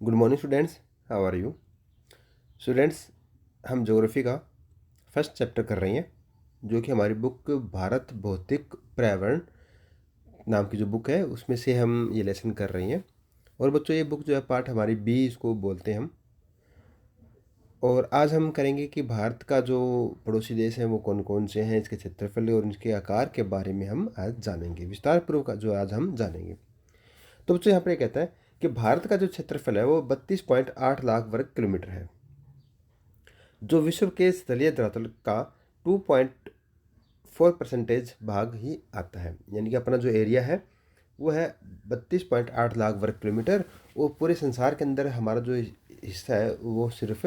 Good morning students, how are you students. हम geography का first chapter कर रहे हैं, जो कि हमारी बुक भारत भौतिक पर्यावरण नाम की जो बुक है उसमें से हम ये लेसन कर रहे हैं। और बच्चों, ये बुक जो है पार्ट हमारी बी इसको बोलते हैं हम। और आज हम करेंगे कि भारत का जो पड़ोसी देश है वो कौन कौन से हैं, इसके क्षेत्रफल और इनके आकार के बारे में हम आज जानेंगे, विस्तार पूर्वक जो आज हम जानेंगे। तो बच्चों, यहाँ पर ये कहता है कि भारत का जो क्षेत्रफल है वो 32.8 लाख वर्ग किलोमीटर है, जो विश्व के स्थलीय धरातल का 2.4% भाग ही आता है। यानी कि अपना जो एरिया है वो है 32.8 लाख वर्ग किलोमीटर। वो पूरे संसार के अंदर हमारा जो हिस्सा है वो सिर्फ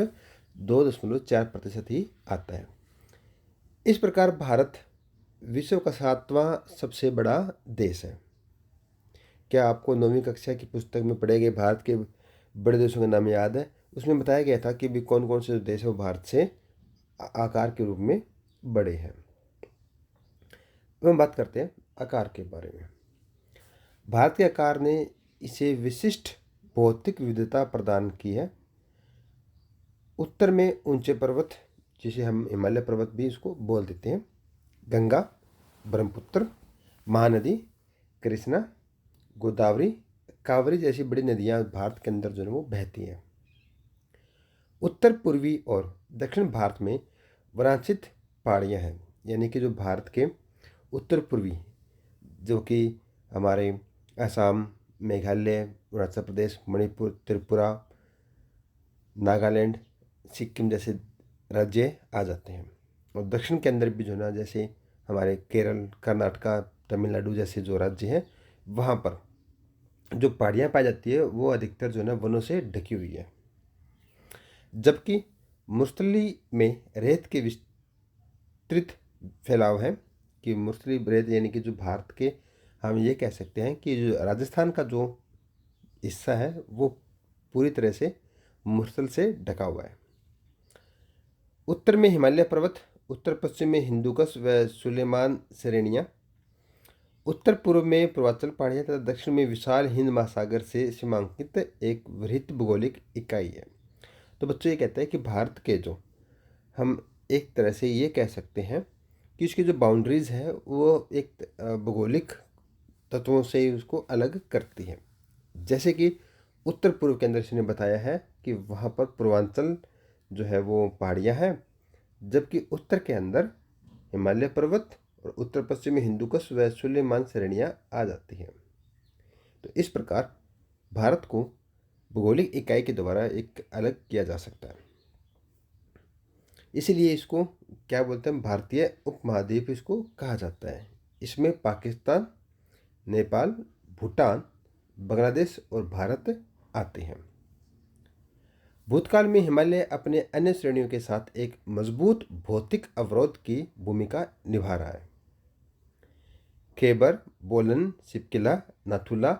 2.4% ही आता है। इस प्रकार भारत विश्व का 7वां सबसे बड़ा देश है। क्या आपको 9वीं कक्षा की पुस्तक में पढ़े गए भारत के बड़े देशों के नाम याद है? उसमें बताया गया था कि भी कौन कौन से देश है वो भारत से आकार के रूप में बड़े हैं। अब हम बात करते हैं आकार के बारे में। भारत के आकार ने इसे विशिष्ट भौतिक विविधता प्रदान की है। उत्तर में ऊंचे पर्वत, जिसे हम हिमालय पर्वत भी इसको बोल देते हैं, गंगा, ब्रह्मपुत्र, महानदी, कृष्णा, गोदावरी, कावेरी जैसी बड़ी नदियां भारत के अंदर जो है वो बहती हैं। उत्तर पूर्वी और दक्षिण भारत में वनांचित पहाड़ियाँ हैं। यानी कि जो भारत के उत्तर पूर्वी, जो कि हमारे असम, मेघालय, अरुणाचल प्रदेश, मणिपुर, त्रिपुरा, नागालैंड, सिक्किम जैसे राज्य आ जाते हैं। और दक्षिण के अंदर भी जो है ना, जैसे हमारे केरल, कर्नाटका, तमिलनाडु जैसे जो राज्य हैं, वहाँ पर जो पहाड़ियाँ पाई जाती है वो अधिकतर जो है ना वनों से ढकी हुई है। जबकि मुस्तली में रेत के विस्तृत फैलाव है। कि मुस्तली रेत यानी कि जो भारत के, हम ये कह सकते हैं कि जो राजस्थान का जो हिस्सा है वो पूरी तरह से मुस्तल से ढका हुआ है। उत्तर में हिमालय पर्वत, उत्तर पश्चिम में हिंदुकुश व सुलेमान श्रेणियाँ, उत्तर पूर्व में पूर्वांचल पहाड़ियाँ तथा दक्षिण में विशाल हिंद महासागर से सीमांकित एक वृहत भौगोलिक इकाई है। तो बच्चों, ये कहते हैं कि भारत के जो, हम एक तरह से ये कह सकते हैं कि उसकी जो बाउंड्रीज है वो एक भौगोलिक तत्वों से उसको अलग करती है। जैसे कि उत्तर पूर्व के अंदर इसने बताया है कि वहाँ पर पूर्वांचल जो है वो पहाड़ियाँ हैं, जबकि उत्तर के अंदर हिमालय पर्वत और उत्तर पश्चिम में हिंदुकुश व सुलेमान श्रेणियाँ आ जाती हैं। तो इस प्रकार भारत को भौगोलिक इकाई के द्वारा एक अलग किया जा सकता है। इसीलिए इसको क्या बोलते हैं, भारतीय उपमहाद्वीप इसको कहा जाता है। इसमें पाकिस्तान, नेपाल, भूटान, बांग्लादेश और भारत आते हैं। भूतकाल में हिमालय अपने अन्य श्रेणियों के साथ एक मजबूत भौतिक अवरोध की भूमिका निभा रहा है। खैबर, बोलन, सिपकिला, नाथुला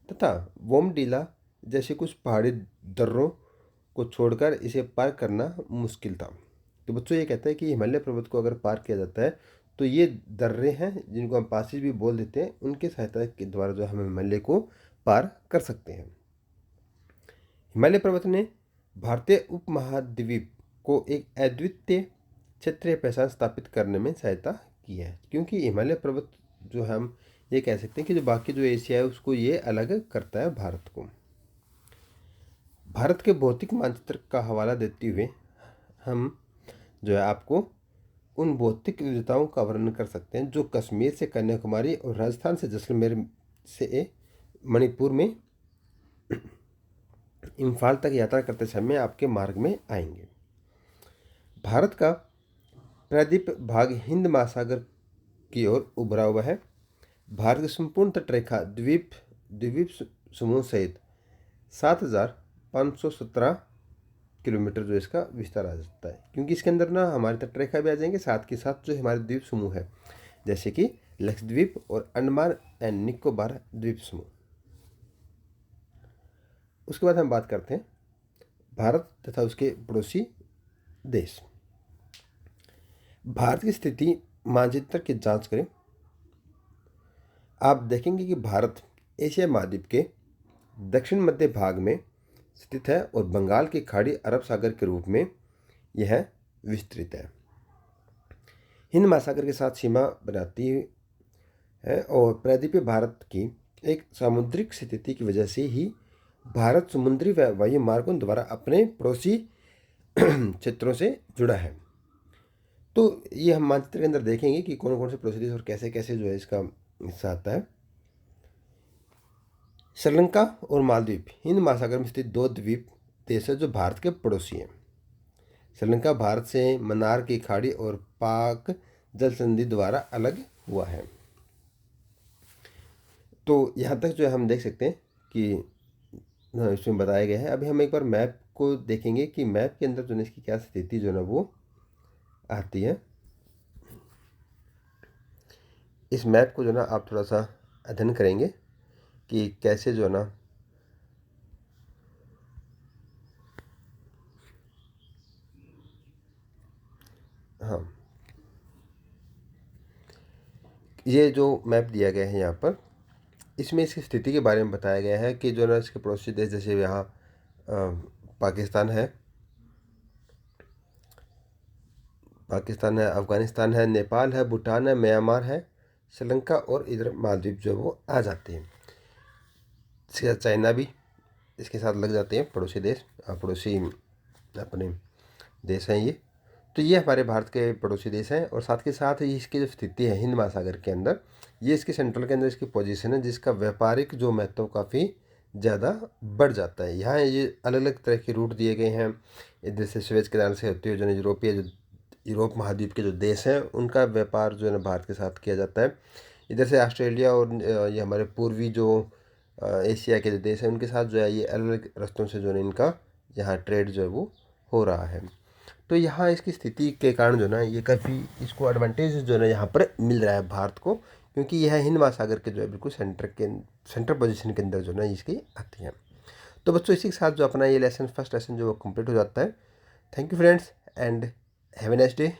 तथा वोमडीला जैसे कुछ पहाड़ी दर्रों को छोड़कर इसे पार करना मुश्किल था। तो बच्चों, ये कहता है कि हिमालय पर्वत को अगर पार किया जाता है तो ये दर्रे हैं, जिनको हम पासेज भी बोल देते हैं, उनके सहायता के द्वारा जो हम हिमालय को पार कर सकते हैं। हिमालय पर्वत ने भारतीय उपमहाद्वीप को एक अद्वितीय क्षेत्रीय पहचान स्थापित करने में सहायता की है। क्योंकि हिमालय पर्वत जो हम ये कह सकते हैं कि जो बाकी जो एशिया है उसको ये अलग करता है भारत को। भारत के भौतिक मानचित्र का हवाला देते हुए हम जो है आपको उन भौतिक विविधताओं का वर्णन कर सकते हैं जो कश्मीर से कन्याकुमारी और राजस्थान से जैसलमेर से मणिपुर में इम्फाल तक यात्रा करते समय आपके मार्ग में आएंगे। भारत का प्रायद्वीप भाग हिंद महासागर की ओर उभरा हुआ है। भारत की संपूर्ण तटरेखा द्वीप समूह सहित 7,517 किलोमीटर जो इसका विस्तार आ जाता है। क्योंकि इसके अंदर ना हमारी तटरेखा भी आ जाएंगे, साथ के साथ जो हमारे द्वीप समूह है, जैसे कि लक्षद्वीप और अंडमान एंड निकोबार द्वीप समूह। उसके बाद हम बात करते हैं भारत तथा उसके पड़ोसी देश। भारत की स्थिति मानचित्र की जांच करें, आप देखेंगे कि भारत एशिया महाद्वीप के दक्षिण मध्य भाग में स्थित है और बंगाल की खाड़ी अरब सागर के रूप में यह विस्तृत है। हिंद महासागर के साथ सीमा बनाती है और प्रायद्वीपीय भारत की एक सामुद्रिक स्थिति की वजह से ही भारत समुद्री व वायु मार्गों द्वारा अपने पड़ोसी क्षेत्रों से जुड़ा है। तो ये हम मानचित्र के अंदर देखेंगे कि कौन कौन से पड़ोसी देश और कैसे कैसे जो है इसका हिस्सा आता है। श्रीलंका और मालदीव हिंद महासागर में स्थित दो द्वीप देश है जो भारत के पड़ोसी हैं। श्रीलंका भारत से मन्नार की खाड़ी और पाक जल संधि द्वारा अलग हुआ है। तो यहाँ तक जो है हम देख सकते हैं कि इसमें बताया गया है। अभी हम एक बार मैप को देखेंगे कि मैप के अंदर जो है इसकी क्या स्थिति जो है ना वो आती है। इस मैप को जो है ना आप थोड़ा सा अध्ययन करेंगे कि कैसे जो है ना हाँ, ये जो मैप दिया गया है यहाँ पर, इसमें इसकी स्थिति के बारे में बताया गया है कि जो है ना इसके पड़ोसी देश जैसे यहाँ पाकिस्तान है, अफगानिस्तान है, नेपाल है, भूटान है, म्यांमार है, श्रीलंका और इधर मालदीव जो वो आ जाते हैं। इसके साथ चाइना भी इसके साथ लग जाते हैं, पड़ोसी देश, पड़ोसी अपने देश हैं ये। तो ये हमारे भारत के पड़ोसी देश हैं और साथ के साथ ही इसकी जो स्थिति है हिंद महासागर के अंदर, ये इसके सेंट्रल के अंदर इसकी पोजीशन है जिसका व्यापारिक जो महत्व काफ़ी ज़्यादा बढ़ जाता है। यहाँ ये अलग अलग तरह के रूट दिए गए हैं। इधर से स्वेज किनारे से होते हुए जो यूरोप महाद्वीप के जो देश हैं उनका व्यापार जो है ना भारत के साथ किया जाता है। इधर से ऑस्ट्रेलिया और ये हमारे पूर्वी जो एशिया के जो देश हैं उनके साथ जो है ये अलग अलग रास्तों से जो है इनका यहाँ ट्रेड जो है वो हो रहा है। तो यहाँ इसकी स्थिति के कारण जो है ना ये काफ़ी इसको एडवांटेज जो है ना यहाँ पर मिल रहा है भारत को, क्योंकि यह हिंद महासागर के जो है बिल्कुल सेंटर पोजीशन के अंदर जो है ना इसकी आती है। तो बच्चों इसी के साथ जो अपना ये लेसन फर्स्ट लेसन जो वो कंप्लीट हो जाता है। Thank you friends and have a nice day.